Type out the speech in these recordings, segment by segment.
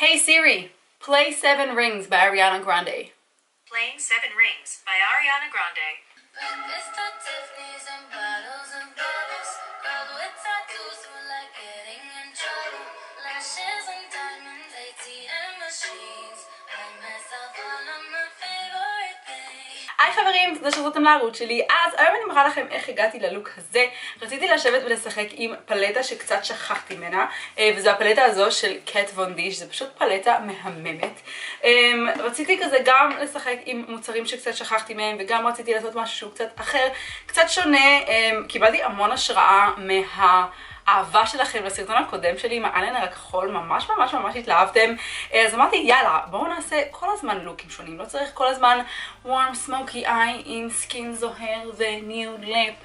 Hey Siri, play Seven Rings by Ariana Grande. Playing Seven Rings by Ariana Grande. Breakfast at Tiffany's and bottles and bubbles. Girls with tattoos who like getting in trouble. Lashes and diamonds, ATM machines. Buy myself all of my favorite things. היי חברים, תודה שזאתם לערוץ שלי. אז היום אני מראה לכם איך הגעתי ללוק הזה. רציתי לשבת ולשחק עם פלטה שקצת שכחתי ממנה, וזו הפלטה הזו של קט וון די, שזה פשוט פלטה מהממת. רציתי כזה גם לשחק עם מוצרים שקצת שכחתי מהם, וגם רציתי לעשות משהו שהוא קצת אחר, קצת שונה. קיבלתי המון השראה האהבה שלכם לסרטון הקודם שלי עם האייליינר הכחול, ממש התלהבתם. אז אמרתי יאללה, בואו נעשה כל הזמן לוקים שונים, לא צריך כל הזמן warm smoky eye עם סקין זוהר וניוד ליפ.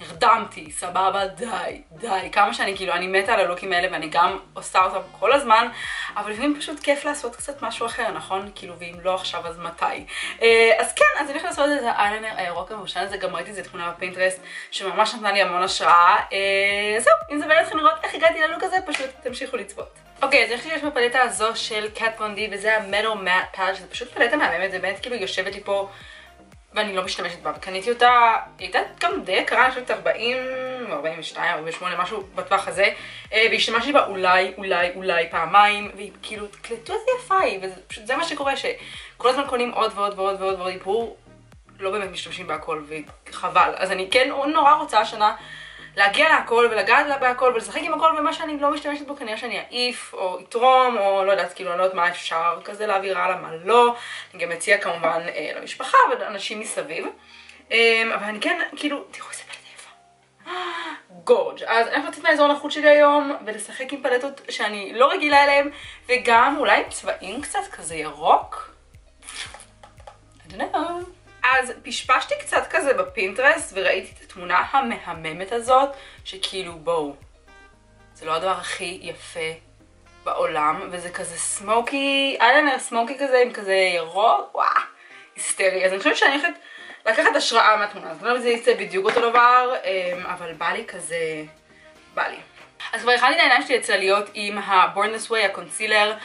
נרדמתי, סבבה, די, כמה שאני כאילו, אני מתה על הלוקים האלה ואני גם עושה אותם כל הזמן, אבל לפעמים פשוט כיף לעשות קצת משהו אחר, נכון? כאילו, ואם לא עכשיו אז מתי? אז כן, אז אני הולכת לעשות את האייליינר הירוק המבושל הזה, גם ראיתי את זה תמונה בפינטרסט שממש נתנה לי המון השראה. זהו, אם זה באמת לכם לראות איך הגעתי ללוק הזה, פשוט תמשיכו לצפות. אוקיי, אז יש לי בפלטה הזו של קט וון די, וזה המטל מאט פאד, שזה פשוט פלטה מהממת, זה באמת כאילו יושבת לי פה ואני לא משתמשת בה, וקניתי אותה, היא הייתה גם די יקרה, אני חושבת 40, 42, 48, משהו בטווח הזה, והשתמשתי בה אולי פעמיים, והיא כאילו, קלטו איזה יפה היא, ופשוט זה מה שקורה, שכל הזמן קונים עוד ועוד איפור, לא באמת משתמשים בהכל, וחבל. אז אני כן נורא רוצה השנה להגיע להכל ולגעת בהכל ולשחק עם הכל, ומה שאני לא משתמשת בו כנראה שאני אעיף או יתרום או לא יודעת, כאילו אני לא יודעת מה אפשר כזה להעביר הלאה, מה לא. אני גם מציע כמובן למשפחה ולאנשים מסביב, אבל אני כן כאילו, תראו איזה פלטה יפה, גורג'. אז אני חושבת מהאזור הנוחות שלי היום ולשחק עם פלטות שאני לא רגילה אליהן, וגם אולי עם צבעים קצת כזה ירוק, I don't know. אז פשפשתי קצת כזה בפינטרסט וראיתי את התמונה המהממת הזאת, שכאילו בואו, זה לא הדבר הכי יפה בעולם, וזה כזה סמוקי, אייליינר סמוקי כזה עם כזה ירוק, וואו, היסטרי. אז אני חושבת שאני הולכת לקחת השראה מהתמונה, אז לא יודעת אם זה יצא בדיוק אותו דבר, אבל בא לי כזה, בא לי. אז כבר הכנתי את העיניים שלי לצלליות עם ה-Born This Way, הקונסילר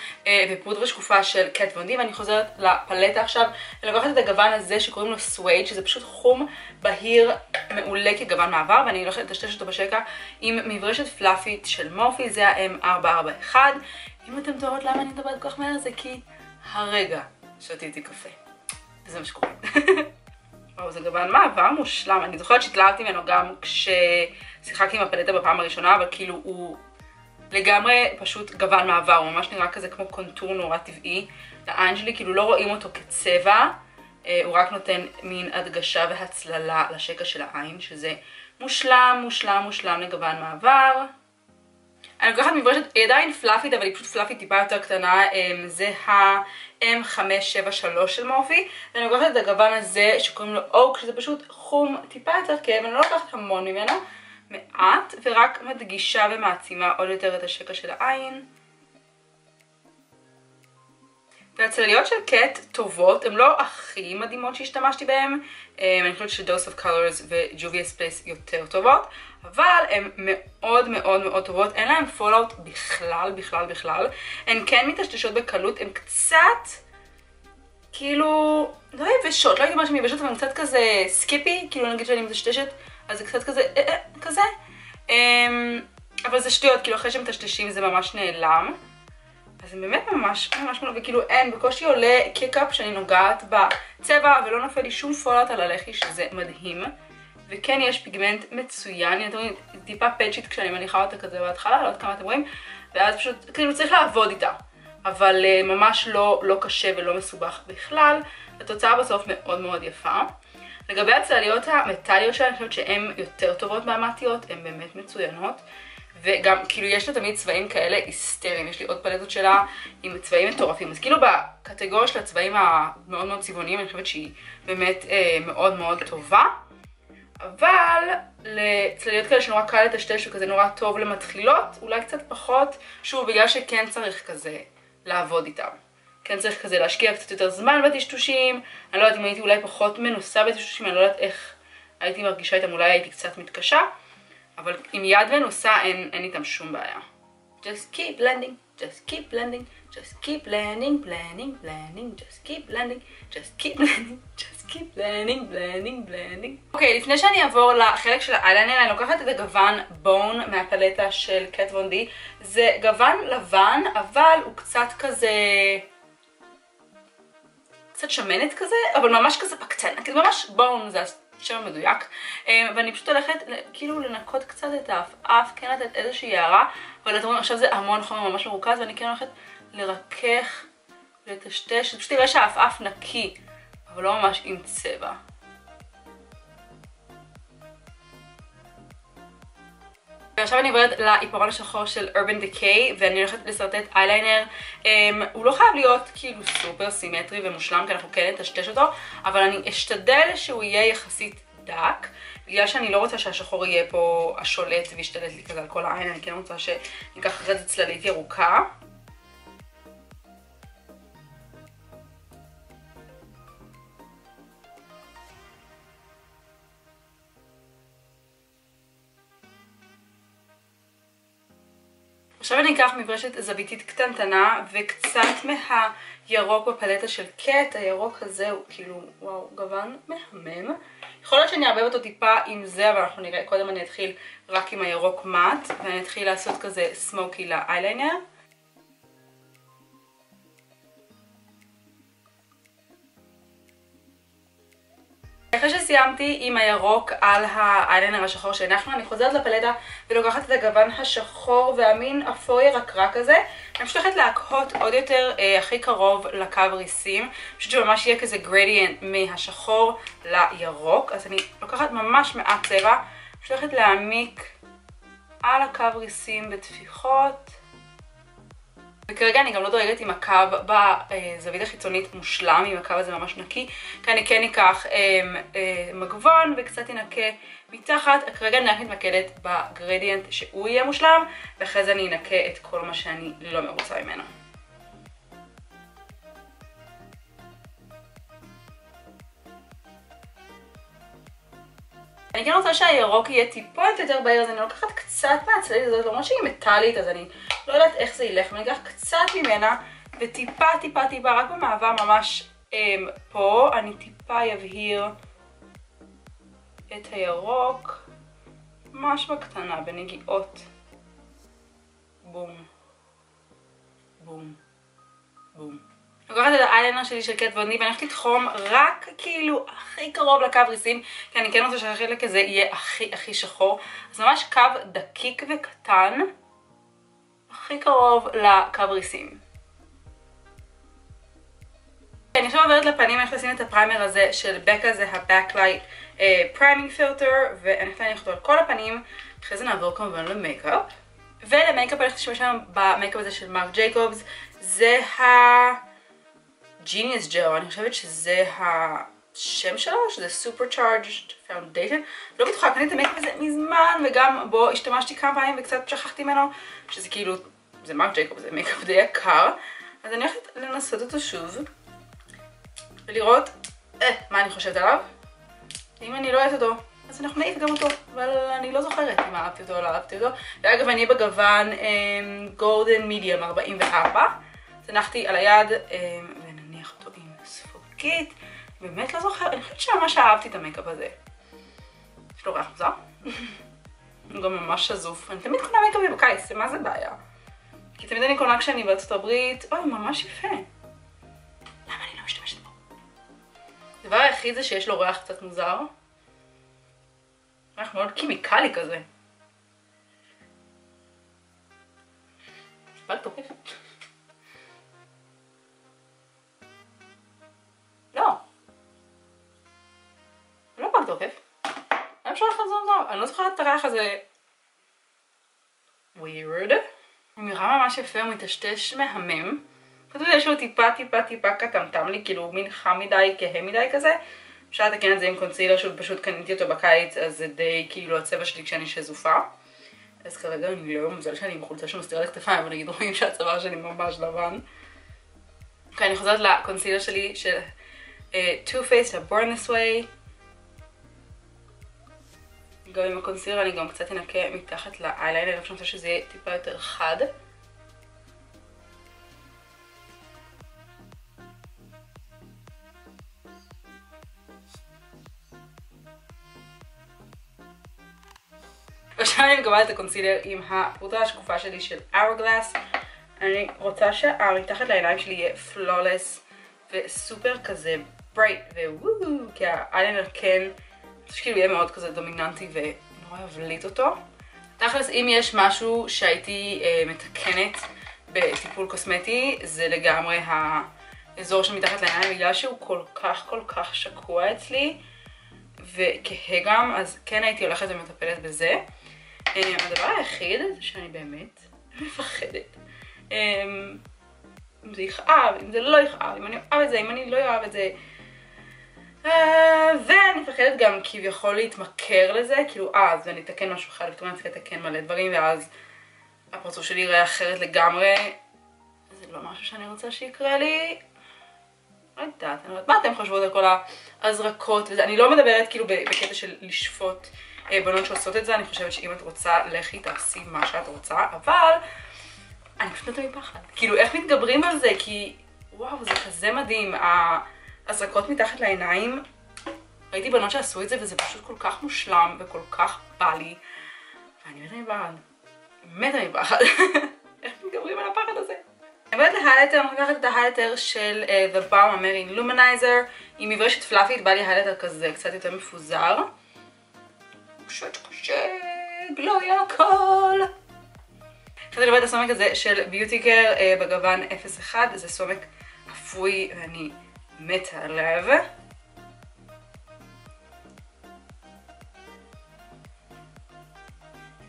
ופודרה שקופה של קט וון די, ואני חוזרת לפלטה עכשיו ולקחת את הגוון הזה שקוראים לו סווייד, שזה פשוט חום בהיר מעולה כגוון מעבר, ואני הולכת לטשטש אותו בשקע עם מברשת פלאפית של מורפי, זה ה-M441. אם אתם תוהות למה אני מדברת כל כך מהר, זה כי הרגע שתיתי קפה, וזה מה שקורה. זה גוון מעבר מושלם, אני זוכרת שהתלהבתי ממנו גם כששיחקתי עם הפלטה בפעם הראשונה, אבל כאילו הוא לגמרי פשוט גוון מעבר, הוא ממש נראה כזה כמו קונטור נורא טבעי. לעין שלי כאילו לא רואים אותו כצבע, הוא רק נותן מין הדגשה והצללה לשקע של העין, שזה מושלם לגוון מעבר. אני לוקחת מברשת, היא עדיין פלאפית, אבל היא פשוט פלאפית טיפה יותר קטנה, זה ה-M573 של מורפי, ואני לוקחת את הגוון הזה שקוראים לו אוק, שזה פשוט חום טיפה יותר כאב, אני לא לוקחת המון ממנו, מעט, ורק מדגישה ומעצימה עוד יותר את השקע של העין. והצלליות של קט טובות, הן לא הכי מדהימות שהשתמשתי בהן, אני חושבת ש-Dose of Colors ו-Juvia's Place יותר טובות, אבל הן מאוד טובות, אין להן פולאוט בכלל, הן כן מתשתשות בקלות, הן קצת כאילו, לא יבשות, לא הייתי אומרת שהן יבשות, אבל הן קצת כזה סקיפי, כאילו נגיד שאני מתשתשת, אז זה קצת כזה, אבל זה שטויות, כאילו אחרי שמתשתשים זה ממש נעלם. אז זה באמת ממש וכאילו אין, בקושי עולה קיק-אפ שאני נוגעת בצבע ולא נופל לי שום פולאוט על הלחי, שזה מדהים. וכן יש פיגמנט מצוין, אתם רואים טיפה פצ'ית כשאני מניחה אותה כזה בהתחלה, לא יודעת כמה אתם רואים, ואז פשוט כאילו צריך לעבוד איתה, אבל ממש לא קשה ולא מסובך בכלל. התוצאה בסוף מאוד יפה. לגבי הצלליות המטליות שלה, אני חושבת שהן יותר טובות מהמטיות, הן באמת מצוינות. וגם כאילו יש לה תמיד צבעים כאלה היסטריים, יש לי עוד פלטות שלה עם צבעים מטורפים, אז כאילו בקטגוריה של הצבעים המאוד צבעוניים אני חושבת שהיא באמת מאוד טובה, אבל לצלליות כאלה שנורא קל לטשטש וכזה נורא טוב למתחילות, אולי קצת פחות, שוב בגלל שכן צריך כזה לעבוד איתם, כן צריך כזה להשקיע קצת יותר זמן בטשטושים. אני לא יודעת אם הייתי אולי פחות מנוסה בטשטושים, אני לא יודעת איך הייתי מרגישה איתם, אולי הייתי קצת מתקשה, אבל עם יד ונוסה אין איתם שום בעיה. Just keep blending, just keep blending, just keep blending, blending, blending, just keep blending, just keep blending, just keep blending, blending, blending. אוקיי, לפני שאני אעבור לחלק של האייליינר, אני לוקחת את הגוון בון מהפלטה של קט וון די. זה גוון לבן, אבל הוא קצת כזה... קצת שמנת כזה, אבל ממש כזה פקצן, ממש בון, זה השם המדויק. ואני פשוט הולכת כאילו לנקות קצת את האף, כן לתת איזושהי הערה, אבל אתם רואים עכשיו זה המון חומר ממש מרוכז, ואני כן הולכת לרכך, לטשטש, פשוט תראה שהאף נקי, אבל לא ממש עם צבע. ועכשיו אני עוברת לעיפרון השחור של Urban Decay, ואני הולכת לסרטט אייליינר. הוא לא חייב להיות כאילו סופר סימטרי ומושלם, כי אנחנו כן נטשטש אותו, אבל אני אשתדל שהוא יהיה יחסית דק, בגלל שאני לא רוצה שהשחור יהיה פה השולט וישתלט לי כזה על כל העין. אני כן רוצה שניקח אחרי זה צללית ירוקה. עכשיו אני אקח מברשת זוויתית קטנטנה וקצת מהירוק בפלטה של קט. הירוק הזה הוא כאילו, וואו, גוון מהמם. יכול להיות שאני אערבב אותו טיפה עם זה, אבל אנחנו נראה. קודם אני אתחיל רק עם הירוק מאט, ואני אתחיל לעשות כזה סמוקי לאייליינר. אחרי שסיימתי עם הירוק על האייליינר השחור שהנחנו, אני חוזרת לפלטה ולוקחת את הגוון השחור והמין אפור ירקרק הזה. אני פשוט הולכת להקהות עוד יותר הכי קרוב לקו ריסים, פשוט שממש יהיה כזה גרדיאנט מהשחור לירוק. אז אני לוקחת ממש מעט צבע, פשוט הולכת להעמיק על הקו ריסים בטפיחות. וכרגע אני גם לא דואגת עם הקו בזווית החיצונית מושלם, עם הקו הזה ממש נקי, כי אני כן אקח מגבון וקצת ינקה מתחת. כרגע אני רק מתמקדת בגרדיאנט שהוא יהיה מושלם, ואחרי זה אני אנקה את כל מה שאני לא מרוצה ממנו. אני כן רוצה שהירוק יהיה טיפות יותר בהיר, אז אני לוקחת קצת מהצללית הזאת, למרות שהיא מטלית, אז אני לא יודעת איך זה ילך, ואני אקח קצת ממנה, וטיפה, טיפה, טיפה, רק במעבר ממש פה, אני טיפה יבהיר את הירוק, ממש בקטנה, בנגיעות. בום, בום, בום. אני לוקחת את האייליינר שלי של קט וון די, ואני הולכת לתחום רק כאילו הכי קרוב לקו ריסים, כי אני כן רוצה שהחלק הזה יהיה הכי שחור. אז ממש קו דקיק וקטן, הכי קרוב לקו ריסים. אני עכשיו עוברת לפנים, אני הולכת לשים את הפריימר הזה של בקה, זה ה-Backlight Priming Filter, ואני הולכת להניח אותו על כל הפנים. אחרי זה נעבור כמובן למייקאפ. ולמייקאפ אני הולכת להשתמש היום במייקאפ הזה של מרק ג'ייקובס, זה Genius Gel, אני חושבת שזה השם שלו, שזה Supercharged Foundation. לא בטוחה, קניתי את המייקאפ הזה מזמן, וגם בו השתמשתי כמה פעמים וקצת שכחתי ממנו, שזה כאילו, זה מרק ג'ייקוב, זה מייקאפ די יקר. אז אני הולכת לנסות אותו שוב, ולראות מה אני חושבת עליו. אם אני לא אוהבת אותו, אז אנחנו נעיף גם אותו, אבל אני לא זוכרת אם אהבתי אותו או לא אהבתי אותו. ואגב, אני בגוון Golden Medium 44, זנחתי על היד, ונניח אותו עם ספוגית. באמת לא זוכרת, אני חושבת שממש אהבתי את המייקאפ הזה. יש לו ריח מוזר. הוא גם ממש שזוף. אני תמיד קונה מייקאפים בקיץ, מה זה בעיה? כי תמיד אני קונה כשאני בארצות הברית. אוי, ממש יפה. למה אני לא משתמשת בו? הדבר היחיד זה שיש לו ריח קצת מוזר. ריח מאוד קימיקלי כזה. פג תוקף. לא. לא פג תוקף. אני אפשר לחזור מוזר. אני לא זוכרת את הריח הזה. weird. הוא נראה ממש יפה, הוא מטשטש מהמם. חושבת שיש לו טיפה קטמטם לי, כאילו מין חם מדי, כהה מדי כזה. אפשר לתקן את זה עם קונסילר, שפשוט קניתי אותו בקיץ, אז זה די כאילו הצבע שלי כשאני שזופה. אז כרגע אני לא מזל שאני עם חולצה שמסתירה לכתפיים, אבל נגיד רואים שהצבע שלי ממש לבן. אוקיי, אני חוזרת לקונסילר שלי של Too Faced, ה-Born This Way. גם עם הקונסילר אני גם קצת אנקה מתחת לאייליינר, אני חושבת שזה יהיה טיפה יותר חד. עכשיו אני מקבלת את הקונסילר עם הפודרה השקופה שלי של Hourglass. אני רוצה שהמתחת לעיניים שלי יהיה פלולס וסופר כזה ברייט ווואו, כי האיילינר כן, שכאילו יהיה מאוד כזה דומיננטי ונורא יבליט אותו. תכלס, אם יש משהו שהייתי מתקנת בטיפול קוסמטי, זה לגמרי האזור שמתחת לעיניים, בגלל שהוא כל כך שקוע אצלי וכהה גם, אז כן הייתי הולכת ומטפלת בזה. הדבר היחיד שאני באמת מפחדת, אם זה יכאב, אם זה לא יכאב, אם אני אוהב את זה, אם אני לא אוהב את זה. ואני מפחדת גם כביכול להתמכר לזה, כאילו אז אני אתקן משהו אחד, ופתאום אני צריכה לתקן מלא דברים, ואז הפרצוף שלי יראה אחרת לגמרי. זה לא משהו שאני רוצה שיקרה לי. לא יודעת, אני לא יודעת מה אתם חושבות על כל ההזרקות וזה. אני לא מדברת כאילו בקטע של לשפוט בנות שעושות את זה, אני חושבת שאם את רוצה, לכי תעשי מה שאת רוצה, אבל אני פשוט נותנת מפחד. כאילו איך מתגברים על זה, כי וואו, זה כזה מדהים. ההזרקות מתחת לעיניים, ראיתי בנות שעשו את זה וזה פשוט כל כך מושלם וכל כך בא לי, ואני מתה מפחד. איך מתגברים על הפחד הזה? אני עובדת להיילטר, אני לוקחת את ההיילטר של The Balm American Luminizer, עם מברשת פלאפית, בא לי היילטר כזה, קצת יותר מפוזר. גלוי על הכל. התחלתי לבוא את הסומק הזה של ביוטיקר בגוון 01, זה סומק אפוי ואני מתה עליו.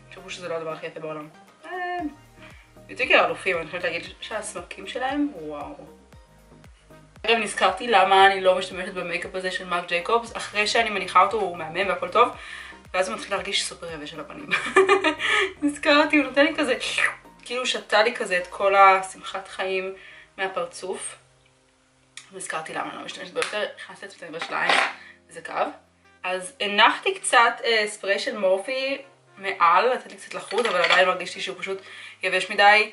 תשמעו שזה לא הדבר הכי יפה בעולם. ביוטיקר אלופים, אני חושבת להגיד שהסמקים שלהם, וואו. עכשיו נזכרתי למה אני לא משתמשת במייקאפ הזה של מרק ג'ייקובס, אחרי שאני מניחה אותו הוא מהמם והכל טוב, ואז הוא מתחיל להרגיש סופר יבש על הפנים. נזכרתי, הוא נותן לי כזה, כאילו שתה לי כזה את כל השמחת חיים מהפרצוף. נזכרתי למה אני לא משתמשת ביותר, הכנסתי את זה בשליים, זה כאב. אז הנחתי קצת ספרי של מורפי מעל, לתת לי קצת לחוץ, אבל עדיין מרגישתי שהוא פשוט יבש מדי.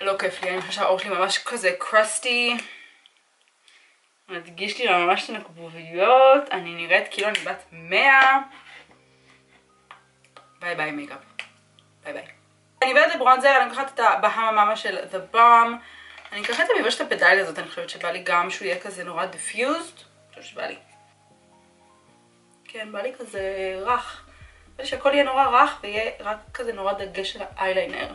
לא כיף לי, אני חושבת שהאור שלי ממש כזה קרסטי. מדגיש לי ממש את הנקבוביות, אני נראית כאילו אני בת 100. ביי ביי מייקאפ. ביי ביי. אני עובדת לברונזר, אני לוקחת את הבהמה מאמה של The Balm. אני אקח את המברשת הפדאלית הזאת, אני חושבת שבא לי גם שהוא יהיה כזה נורא דיפיוזד. אני חושבת שבא לי. כן, בא לי כזה רך. בא לי שהכל יהיה נורא רך ויהיה רק כזה נורא דגש של האייליינר.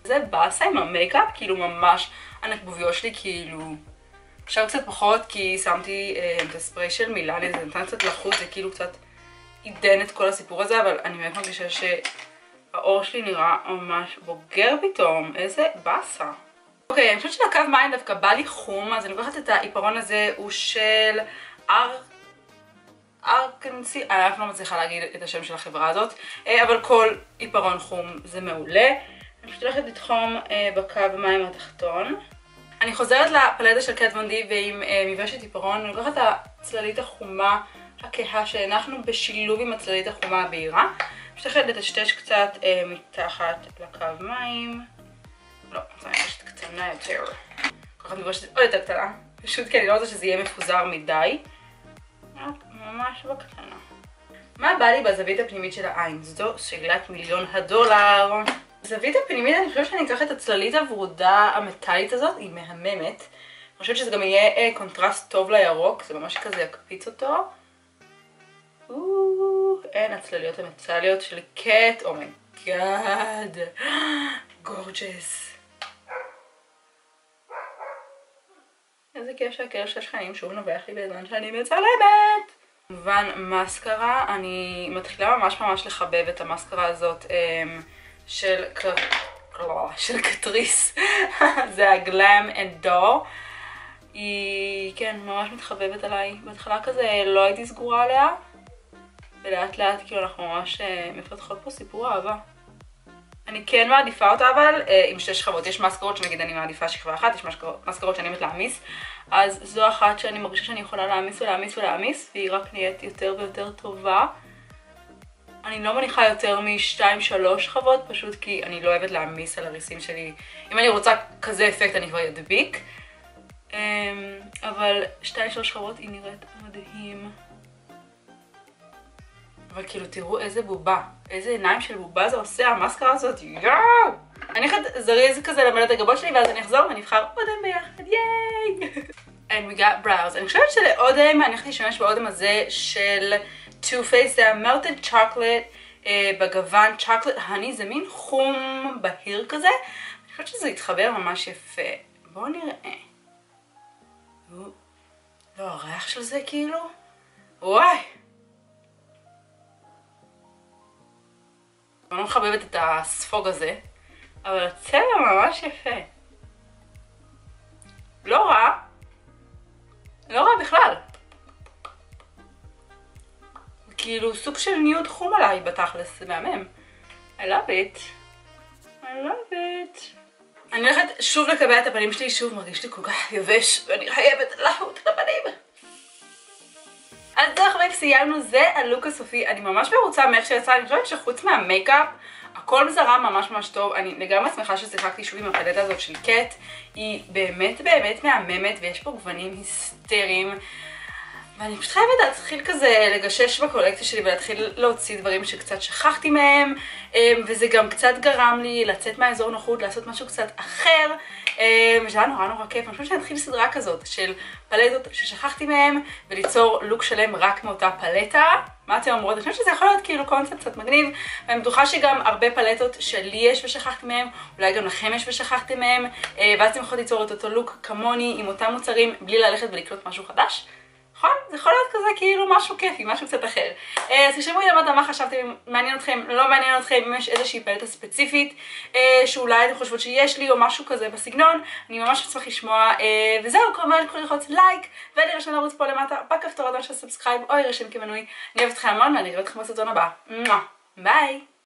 זה באסה עם המייקאפ, כאילו ממש הנקבוביות שלי כאילו עכשיו קצת פחות, כי שמתי את הספרי של מילאני, זה נתן קצת לחוץ, זה כאילו קצת עידן את כל הסיפור הזה, אבל אני באמת מרגישה שהאור שלי נראה ממש בוגר פתאום, איזה באסה. אוקיי, אני חושבת שלקו מים דווקא בא לי חום, אז אני לוקחת את העיפרון הזה, הוא של ארקנסי, אני אף לא מצליחה להגיד את השם של החברה הזאת, אבל כל עיפרון חום זה מעולה. אני פשוט הולכת לתחום בקו מים התחתון. אני חוזרת לפלטה של קט וון די ועם מברשת עיפרון, אני לוקחת את הצללית החומה הכהה שהנחנו בשילוב עם הצללית החומה הבהירה. פשוט הולכת לטשטש קצת מתחת לקו מים. לא, זו מברשת קטנה יותר. לוקחת מברשת עוד יותר קטנה, פשוט כי אני לא רוצה שזה יהיה מפוזר מדי. ממש בקטנה. מה בא לי בזווית הפנימית של העין? זו שאלת $1,000,000. בזווית הפנימית אני חושבת שאני אקח את הצללית הוורודה המטלית הזאת, היא מהממת. אני חושבת שזה גם יהיה קונטרסט טוב לירוק, זה ממש כזה יקפיץ אותו. אין הצלליות המטליות של קט, אומייגאד, גורג'ס. איזה כיף שהקרש של השכנים שוב נובח לי בזמן שאני מצלמת. כמובן מסקרה, אני מתחילה ממש לחבב את המסקרה הזאת של קטריס, זה הגלאם אנד דור. היא כן ממש מתחבבת עליי, בהתחלה כזה לא הייתי סגורה עליה, ולאט לאט כאילו אנחנו ממש מפתחות פה סיפור אהבה. אני כן מעדיפה אותה אבל עם 6 שכבות, יש מסקרות שנגיד אני מעדיפה שכבה אחת, יש מסקרות שאני אוהבת להעמיס, אז זו אחת שאני מרגישה שאני יכולה להעמיס ולהעמיס והיא רק נהיית יותר ויותר טובה. אני לא מניחה יותר מ2-3 שכבות, פשוט כי אני לא אוהבת להעמיס על הריסים שלי. אם אני רוצה כזה אפקט אני כבר אדביק, אבל 2-3 שכבות היא נראית מדהים. אבל כאילו תראו איזה בובה, איזה עיניים של בובה זה עושה, המאסקרה הזאת, יואו! אני הולכת זריז כזה למלא את הגבות שלי, ואז אני אחזור ונבחר אודם ביחד, ייי! And we got brows. אני חושבת שלאודם, אני הולכת להשתמש באודם הזה של Too Faced, זה ה-Melted Chocolate בגוון Chocolate Honey, זה מין חום בהיר כזה. אני חושבת שזה יתחבר ממש יפה. בואו נראה. לא, הריח של זה כאילו? וואי! אני לא מחבבת את הספוג הזה, אבל הצבע ממש יפה. לא רע. לא רע בכלל. כאילו סוג של ניוד חום עליי בתכלס, זה מהמם. I love it. I love it. אני הולכת שוב לקבע את הפנים שלי, שוב מרגיש לי כל כך יבש, ואני חייבת להוט את הפנים. אז דרך חברים, סיימנו, זה הלוק הסופי. אני ממש מרוצה מאיך שיצא, אני חושבת שחוץ מהמייקאפ, הכל זרם ממש ממש טוב. אני לגמרי שמחה ששיחקתי שוב עם הפלטה הזאת של קט. היא באמת באמת מהממת, ויש פה גוונים היסטריים. ואני פשוט חייבת להתחיל כזה לגשש בקולקציה שלי ולהתחיל להוציא דברים שקצת שכחתי מהם, וזה גם קצת גרם לי לצאת מהאזור נוחות, לעשות משהו קצת אחר, וזה היה נורא כיף. אני חושבת שאני אתחיל סדרה כזאת של פלטות ששכחתי מהם, וליצור לוק שלם רק מאותה פלטה. מה אתם אומרות? אני חושבת שזה יכול להיות כאילו קונספט קצת מגניב, ואני בטוחה שגם הרבה פלטות שלי יש ושכחתי מהם, אולי גם לכם יש ושכחתם מהם, ואז אתם יכולים ליצור את אותו לוק כמוני עם אותם מוצרים, בלי ללכת ולקנות משהו חדש. נכון? זה יכול להיות כזה כאילו משהו כיפי, משהו קצת אחר. אז תשמעו לי למטה מה חשבתם, מעניין אתכם, לא מעניין אתכם, אם יש איזושהי פלטה ספציפית שאולי אתם חושבות שיש לי או משהו כזה בסגנון, אני ממש אשמח לשמוע. וזהו, כמובן יכולים ללחוץ לייק ולרשום לערוץ פה למטה בכפתור האדום של סאבסקרייב או להירשם כמנוי. אני אוהבת אתכם המון ואני אראה אתכם בסרטון הבא. ביי!